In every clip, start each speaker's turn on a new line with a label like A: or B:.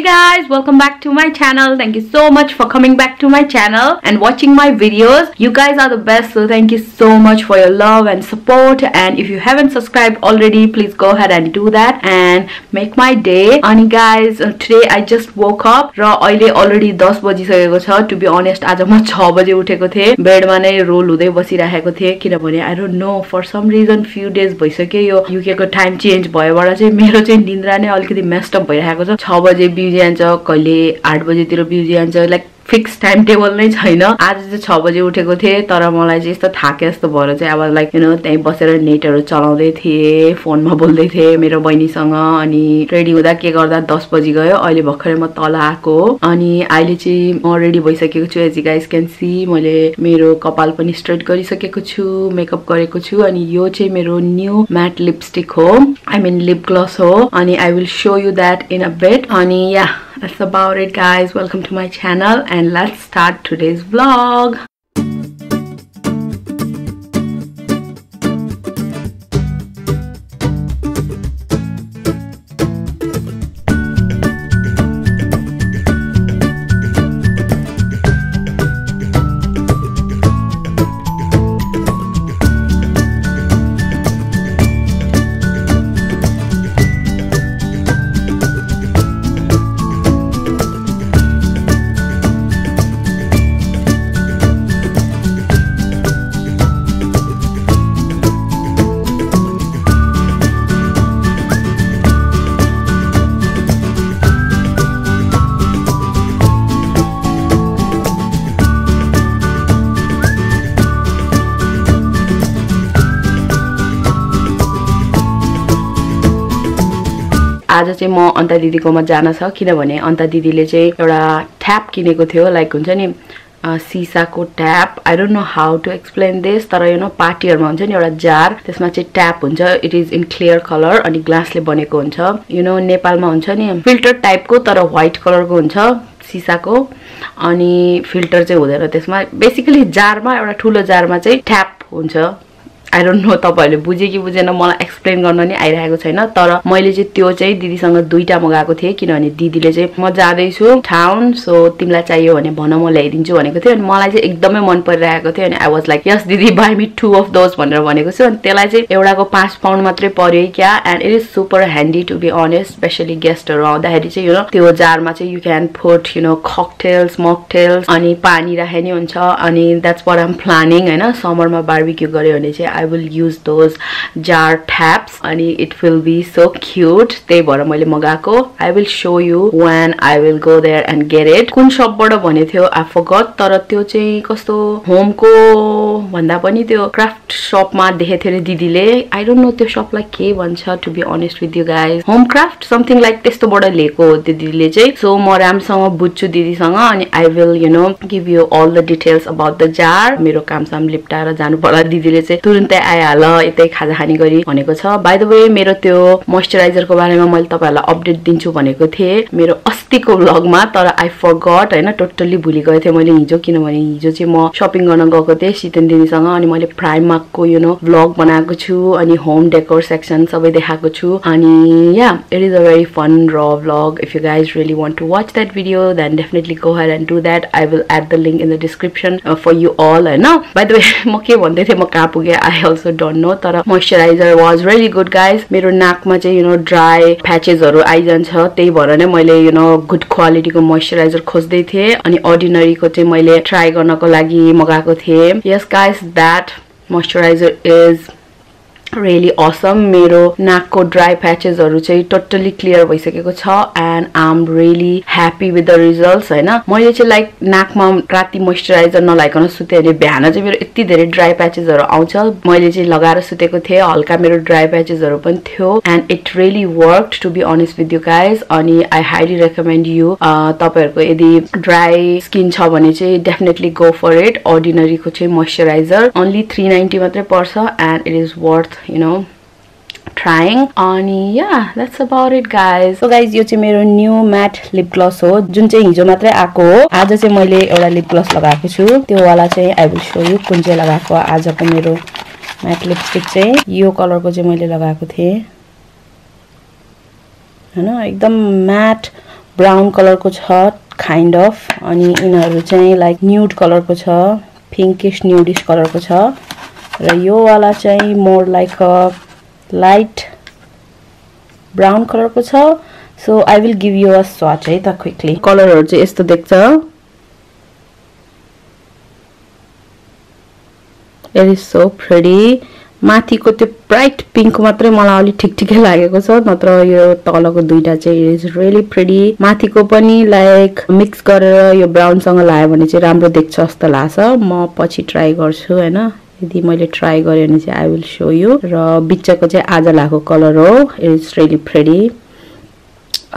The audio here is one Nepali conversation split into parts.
A: guys, welcome back to my channel. Thank you so much for coming back to my channel and watching my videos. You guys are the best, so thank you so much for your love and support. And if you haven't subscribed already, please go ahead and do that and make my day. And guys, today I just woke up र अहिले already 10 बजिसकेको छ. To be honest, आज म 6 बजे उठेको थिए. बेडमा नै रोल हुँदै बसिरहेको थिए किनभने I don't know, for some reason few days भइसक्यो यो UK को टाइम चेन्ज भएबाट चाहिँ मेरो चाहिँ निन्द्रा नै अलिकति मेस्ड अप भइरहेको छ. 6 बजे बिउजी आन्छ, कहिले 8 बजेतिर बिउजी आन्छ. लाइक फिक्स टाइम टेबल नै छैन. आज चाहिँ 6 बजे उठेको थिए तर मलाई चाहिँ यस्तो थाके जस्तो भएर चाहिँ अब लाइक यु नो त्यही बसेर नेटहरु चलाउँदै थिए, फोनमा बोल्दै थिए मेरो बहिनीसँग. अनि रेडी हुँदा के गर्दा 10 बजी गयो. अहिले भर्खरै म तल आको अनि अहिले चाहिँ म रेडी भइसकेको छु. As you guys can see मैले मेरो कपाल पनि स्ट्रेट गरिसकेको छु, मेकअप गरेको छु. अनि यो चाहिँ मेरो न्यू म्याट लिपस्टिक हो, आई मिन लिप ग्लस हो. अनि I will show you that in a bit. अनि या, that's about it guys. Welcome to my channel and let's start today's vlog. आज चाहिँ म अन्ता दिदीकोमा जान छ किनभने अन्ता दिदीले चाहिँ एउटा ट्याप किनेको थियो. लाइक हुन्छ नि सिसाको tap. I don't know how to explain this, तर यु नो पार्टीहरुमा हुन्छ नि एउटा जार, त्यसमा चाहिँ ट्याप हुन्छ. It is in clear colour अनि ग्लासले बनेको हुन्छ. यु नो नेपालमा हुन्छ नि फिल्टर टाइपको तर व्हाइट कलरको हुन्छ सिसाको. अनि फिल्टर चाहिँ हुँदैन त्यसमा. बेसिकली जारमा एउटा ठुलो जारमा चाहिँ ट्याप हुन्छ. आई डोन्ट नो तपाईहरुले बुझे कि बुझेन, मलाई एक्सप्लेन गर्न नि आइरहेको छैन. तर मैले चाहिँ त्यो चाहिँ दिदीसँग दुईटा मगाएको थिए किनभने दिदीले चाहिँ म जाँदै छु टाउन, सो तिमीलाई चाहियो भने भन म ल्याइदिन्छु भनेको थियो. अनि मलाई चाहिँ एकदमै मन परिरहेको थियो. अनि आई वाज लाइक यस दिदी बाइ मी 2 of those भनेर भनेको छु. अनि त्यसलाई चाहिँ एउटाको 5 पाउन्ड मात्रै पर्यो क्या. And it is super handy to be honest, especially गेस्टहरु आउँदाखेरि चाहिँ यु नो त्यो जारमा चाहिँ you can put you know cocktails, mocktails अनि पानी राखे नि हुन्छ. अनि that's what I am planning हैन. समरमा बार्बिक्यू गर्यो भने चाहिँ I will use those jar taps and it will be so cute. त्यही भएर मैले मगाएको. I will show you when I will go there and get it. कुन शपबाट भने थियो I forgot, तर त्यो चाहिँ कस्तो होमको भन्दा पनि त्यो क्राफ्ट शपमा देखेको थियो दिदीले. I don't know त्यो शपलाई के भन्छ to be honest with you guys. Home craft something like त्यस्तोबाट लिएको दिदीले चाहिँ. सो म रामसँग बुझ्छु दिदीसँग अनि I will you know give you all the details about the jar. मेरो कामसाम लिपटाएर जानु पर्ला. दिदीले चाहिँ तुरुन्तै आइहाल यतै खाजा खानी गरी भनेको छ. बाइ द वे मेरो त्यो मोइस्चराइजरको बारेमा मैले तपाईहरुलाई अपडेट दिन्छु भनेको थिए मेरो अस्तिको व्लगमा, तर आई फरगट हैन, टोटली भुलि गएको थिए मैले हिजो. किनभने हिजो चाहिँ म शपिङ गर्न गएको थिए शीतन दिदीसँग. अनि मैले प्राइमार्कको यु नो व्लग बनाएको छु अनि होम डेकोर सेक्सन सबै देखाएको छु. अनि yeah, it is a very fun र vlog. If you guys really want to watch that video then definitely go ahead and do that. I will add the link in the description for you all हैन. बाइ द वे म के भन्दै थिए, म कहाँ पुगे I also don't know, तर moisturiser was really good guys. मेरो नाकमा चाहिँ यु नो ड्राई प्याचेसहरु आइजान्छ, त्यही भएर नै मैले यु नो गुड क्वालिटीको मोइस्चराइजर खोज्दै थिए. अनि अर्डिनरीको चाहिँ मैले ट्राई गर्नको लागि मगाएको थिए. Yes guys, that moisturiser is really awesome. मेरो नाकको ड्राई प्याचेसहरु चाहिँ टोटली क्लियर भइसकेको छ and I am really happy with the results हैन. मैले चाहिँ लाइक नाकमा राति मोइस्चराइजर नलाइकन सुते भने बिहान चाहिँ मेरो यति धेरै ड्राई प्याचेसहरु आउँछ. मैले चाहिँ लगाएर सुतेको थिए, हल्का मेरो ड्राई प्याचेसहरु पनि थियो and it really worked to be honest with you guys. अनि आई हाइली रेकमेन्ड यु, तपाईहरुको यदि ड्राई स्किन छ भने चाहिँ डेफिनेटली गो फर इट. अर्डिनरीको चाहिँ मोइस्चराइजर ओन्ली 390 मात्रै पर्छ and it is worth you know trying. अनि yeah, that's about it guys. So guys, यो चाहिँ मेरो न्यू म्याट लिप ग्लस हो जुन चाहिँ हिजो मात्रै आको हो. आज चाहिँ मैले एउटा लिप ग्लस लगाएको छु, त्यो वाला चाहिँ आई विल शो यु कुन चाहिँ लगाएको. आजको मेरो म्याट लिपस्टिक चाहिँ यो कलरको चाहिँ मैले लगाएको थिए हैन. एकदम म्याट ब्राउन कलरको छ काइन्ड अफ अनि यिनीहरु चाहिँ लाइक न्यूड कलरको छ पिंकिश न्यूडिश कलरको छ र यो वाला चाहिँ more like a light brown कलरको छ so I will give you a swatch है त क्विकली कलरहरु चाहिँ यस्तो देख्छ इट इज सो प्रिटी माथिको त्यो ब्राइट पिंक मात्रै मलाई अलि ठिकठिकै लागेको छ नत्र यो तलको दुईटा चाहिँ इट इज रियली प्रिटी माथिको पनि लाइक मिक्स गरेर यो ब्राउन सँग लायो भने चाहिँ राम्रो देख्छ जस्तो लाग्छ म पछि ट्राई गर्छु हैन यदि मैले ट्राई गरे भने चाहिँ आई विल शो यु र बिचको चाहिँ आज लाको कलर हो इट इज रियली प्रिटी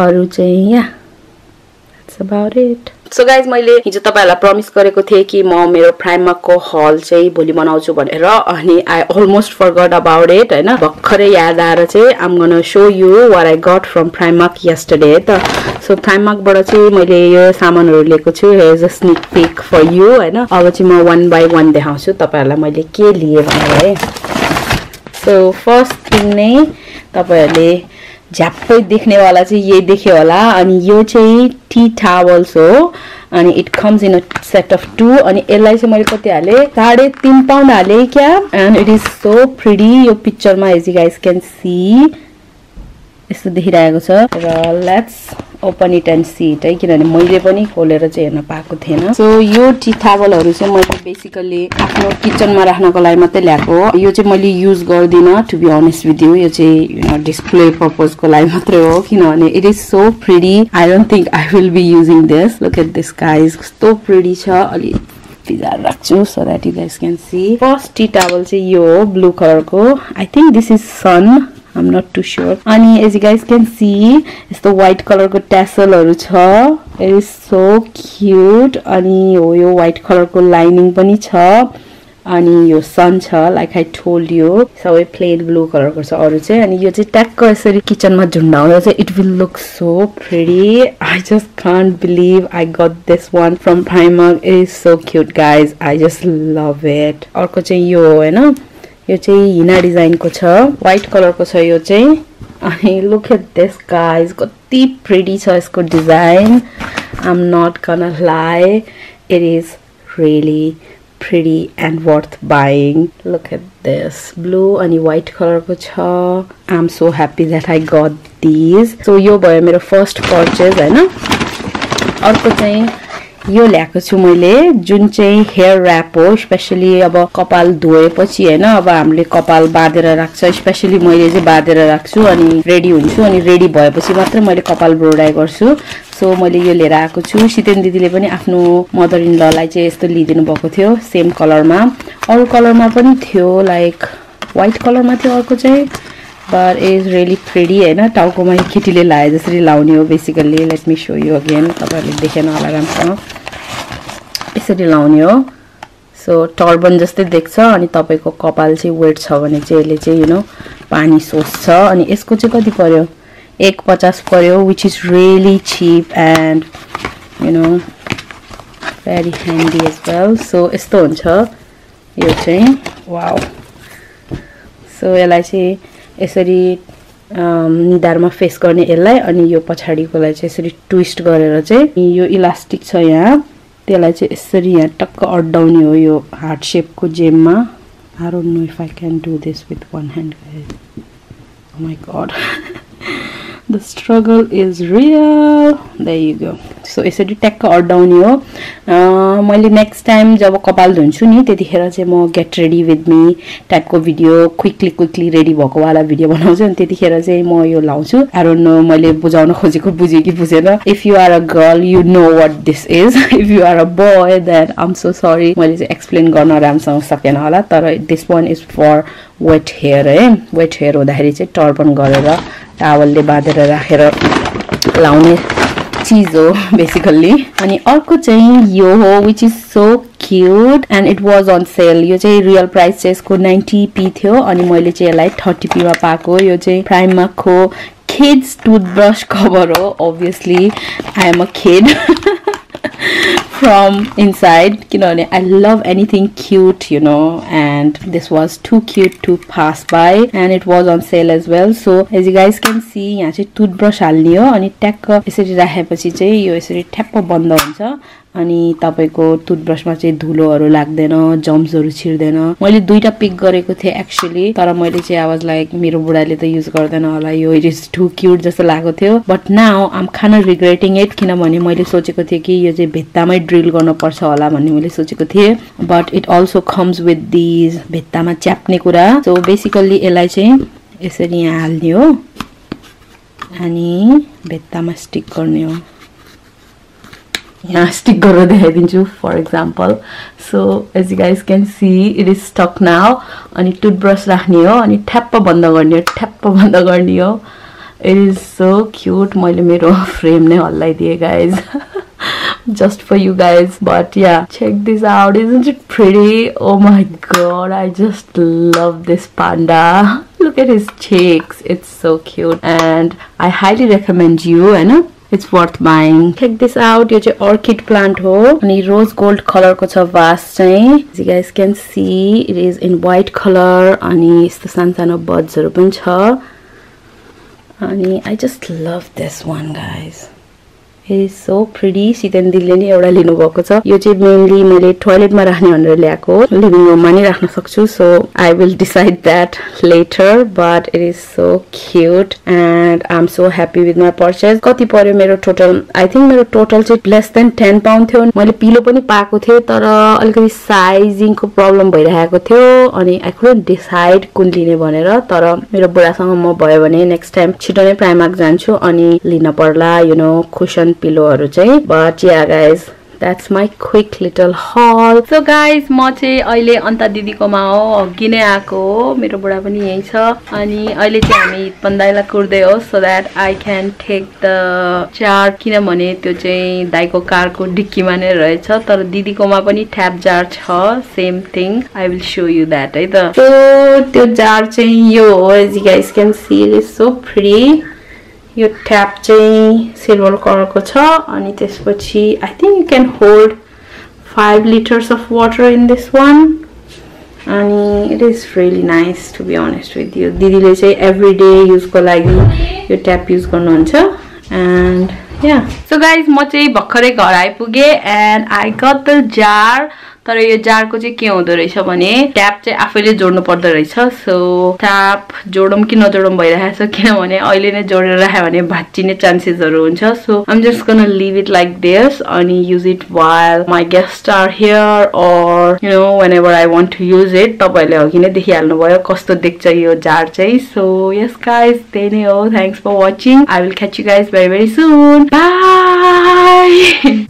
A: अरु चाहिँ yeah that's about it so guys मैले हिजो तपाईहरुलाई प्रमिस गरेको थिए कि म मेरो प्राइमर्क को हल चाहिँ भोलि बनाउँछु भनेर अनि I almost forgot about it हैन भर्खरै याद आएर चाहिँ I am gonna show you what I got from Primark yesterday त सो प्राइमर्क बाट चाहिँ मैले यो सामानहरु लिएको छु here is a sneak peek for you हैन अब चाहिँ म वन बाइ वन देखाउँछु तपाईहरुलाई मैले के लिए भनेर है सो फर्स्ट थिङ नै तपाईहरुले झ्याप्पै देख्ने वाला चाहिँ यही देख्यो होला अनि यो चाहिँ टी टावल्स हो अनि it comes in a set of 2 अनि यसलाई चाहिँ मैले कति हाले 3.5 पाउन्ड हाले क्या and it is so pretty यो पिक्चरमा as you guys can see यस्तो देखिरहेको छ र let's open it and see it है किनभने मैले पनि खोलेर चाहिँ हेर्न पाएको थिएन सो यो टी टावलहरु चाहिँ मैले बेसिकली आफ्नो किचनमा राख्नको लागि मात्रै ल्याएको यो चाहिँ मैले युज गर्दिन to be honest with you यो चाहिँ यु नो डिस्प्ले पर्पजको लागि मात्रै हो किनभने it is so pretty I don't think I will be using this look at this guys कस्तो प्रिटी छ अलि फिजार राख्छु so that you guys can see first tea towel चाहिँ यो हो ब्लू कलरको I think this is sun I'm not too sure. And as you guys can see, it's the white color ko tassel haru cha. It is so cute. Ani yo white color ko lining pani cha. Ani yo sun cha like I told you. So I plain blue color ko cha aru chai ani yo chai takka यसरी kitchen ma झुण्डाउँदा चाहिँ it will look so pretty. I just can't believe I got this one from Primark. It is so cute guys. I just love it. अर्को चाहिँ यो हो हैन यो चाहिँ हिना डिजाइन को छ व्हाइट कलर को छ यो चाहिँ अनि लुक एट दिस गाइस कति प्रिटी छ यसको design I am not gonna lie it is really pretty and worth buying. Look at this blue and white color ko cha. I'm so happy that I got these. So यो भयो मेरो first purchase हैन अर्को चाहिँ यो ल्याएको छु मैले जुन चाहिँ हेयर र्याप हो स्पेशली अब कपाल धोएपछि हैन अब हामीले कपाल बाँधेर राख्छ स्पेशली मैले चाहिँ बाँधेर राख्छु अनि रेडी हुन्छु अनि रेडी भएपछि मात्र मैले कपाल ब्रोडाई गर्छु सो मैले यो लिएर आएको छु सितेन दिदीले पनि आफ्नो मदर इन ललाई चाहिँ यस्तो लिदिनु भएको थियो सेम कलरमा अरु कलरमा पनि थियो लाइक व्हाइट कलरमा थियो अर्को चाहिँ but it is really pretty हैन टाउकोमा केटीले लाए जसरी लाउने हो basically let me show you again तपाईहरुले देखेन होला राम्रोसँग यसरी लाउने हो सो टर्बन जस्तै देख्छ अनि तपाईको कपाल चाहिँ वेट छ भने चाहिँ यसले चाहिँ यु नो पानी सोस्छ अनि यसको चाहिँ कति पर्यो 1.50 पर्यो which is really cheap and you know very handy as well so यस्तो हुन्छ यो चाहिँ वाउ सो यसलाई चाहिँ यसरी निधारमा फेस गर्ने यसलाई अनि यो पछाडीकोलाई चाहिँ यसरी ट्विस्ट गरेर चाहिँ यो इलास्टिक छ यहाँ त्यसलाई चाहिँ यसरी यहाँ टक्क अड्डाउने हो यो हार्ट शेपको जेममा I don't know if I can do this with one hand oh my God the struggle is real there you go so यसरी ट्याक्क अड्डाउने हो मैले नेक्स्ट टाइम जब कपाल धुन्छु नि त्यतिखेर चाहिँ म गेट रेडी विथ मी टाइपको भिडियो क्विकली रेडी भएको वाला भिडियो बनाउँछु अनि त्यतिखेर चाहिँ म यो लाउँछु आई डोन्ट नो मैले बुझाउन खोजेको बुझे कि बुझेन if you are a girl you know what this is if you are a boy then I am so sorry मैले चाहिँ एक्सप्लेन गर्न राम्रोसँग सकेन होला तर this one is for wet hair है वेट हेयर हुँदाखेरि चाहिँ टर्बन गरेर टावलले बाँधेर राखेर लाउने चीज हो बेसिकली अनि अर्को चाहिँ यो हो which is so cute and it was on sale यो चाहिँ रियल प्राइस चाहिँ यसको 90p थियो अनि मैले चाहिँ यसलाई 30p मा पाएको यो चाहिँ प्राइमर्क को किड्स टुथब्रश कभर हो obviously I am a kid from inside किनभने I love anything cute, you know, and this was too cute to pass by and it was on sale as well. So as you guys can see यहाँ चाहिँ टुथब्रश हाल्ने हो अनि ट्याक्क यसरी राखेपछि चाहिँ यो यसरी ठ्याप्प बन्द हुन्छ अनि तपाईको टुथब्रशमा चाहिँ धुलोहरु लाग्दैन, जम्सहरु छिर्दैन। मैले दुईटा पिक गरेको थिए एक्चुअली, तर मैले चाहिँ आवाज लाइक मेरो बुढाले त युज गर्दैन होला, यो इट इज टु क्यूट जस्तो लागेको थियो। But now I am kind of regretting it किनभने मैले सोचेको थिए कि यो चाहिँ भित्तामै ड्रिल गर्न पर्छ होला भन्ने मैले सोचेको थिए। But it also comes with this भित्तामा च्याप्ने कुरा। सो बेसिकली यसलाई चाहिँ यसरी यहाँ हाल्ने हो अनि भित्तामा स्टिक गर्ने हो। यहाँ स्टिक गरेर देखाइदिन्छु for example. So as you guys can see it is stuck now. अनि टुथब्रश राख्ने हो अनि ठ्याप्प बन्द गर्ने हो, ठ्याप्प बन्द गर्ने हो। It is so cute. मैले मेरो फ्रेम नै हल्लाइदिएँ guys just for you guys. But yeah, check this out. Isn't it pretty? Oh my god, I just love this panda. Look at his cheeks. It's so cute and I highly recommend you, I know it's worth buying. Check this out. यो चाहिँ orchid plant हो अनि rose gold color को छ vase चाहिँ। As you guys can see it is in white color अनि यस्तो सानो buds हरु पनि छ अनि I just love this one guys. It is so pretty. Siten दिदीले नि एउटा लिनु भएको छ। यो चाहिँ मेनली मैले टोयलेटमा राख्ने भनेर ल्याएको, लिभिङ रुममा नि राख्न सक्छु। So I will decide that later, but it is so cute and I'm so happy with my purchase. कति पर्यो मेरो टोटल? I think मेरो टोटल चाहिँ less than 10 pound थियो। मैले पिलो पनि पाएको थिए तर अलिकति साइजिङको प्रब्लम भइरहेको थियो अनि I couldn't decide कुन लिने भनेर। तर मेरो बुढासँग म भयो भने नेक्स्ट टाइम छिटो नै प्राइमार्क जान्छु अनि लिन पर्ला, you know, cushion पिलोहरु चाहिँ। But yeah guys, that's my quick little haul. So guys, म चाहिँ अहिले अन्ता दिदीकोमा हो, अघि नै आएको हो। मेरो बुढा पनि यही छ अनि अहिले चाहिँ हामी पन्दाइला कुर्दै हो so that I can take the jar किनभने त्यो चाहिँ दाइको कारको डिक्कीमा नै रहेछ। तर दिदीकोमा पनि ट्याप जार छ, same thing. I will show you that है त। So त्यो जार चाहिँ यो हो। As you guys can see it is so pretty. यो ट्याप चाहिँ सिल्भर कलरको छ अनि त्यसपछि I think you can hold 5 liters of water in this one अनि it is really nice to be honest with you. दिदीले चाहिँ everyday use को लागि यो ट्याप युज गर्नुहुन्छ and yeah. So guys, म चाहिँ भर्खरै घर आइपुगे and I got the jar. तर यो जारको चाहिँ के हुँदो रहेछ भने ट्याप चाहिँ आफैले जोड्नु पर्दो रहेछ। सो ट्याप जोडौँ कि नजोडौँ भइरहेछ किनभने अहिले नै जोडेर राख्यो भने भाच्चिने चान्सेसहरु हुन्छ। So I'm just gonna leave it like this अनि use it while my guests are here or you know whenever I want to use it. तपाईहरुले अघि नै देखिहाल्नु भयो कस्तो देख्छ यो जार चाहिँ। So yes guys, त्यही नै हो। Thanks for watching. I will catch you guys very soon. Bye.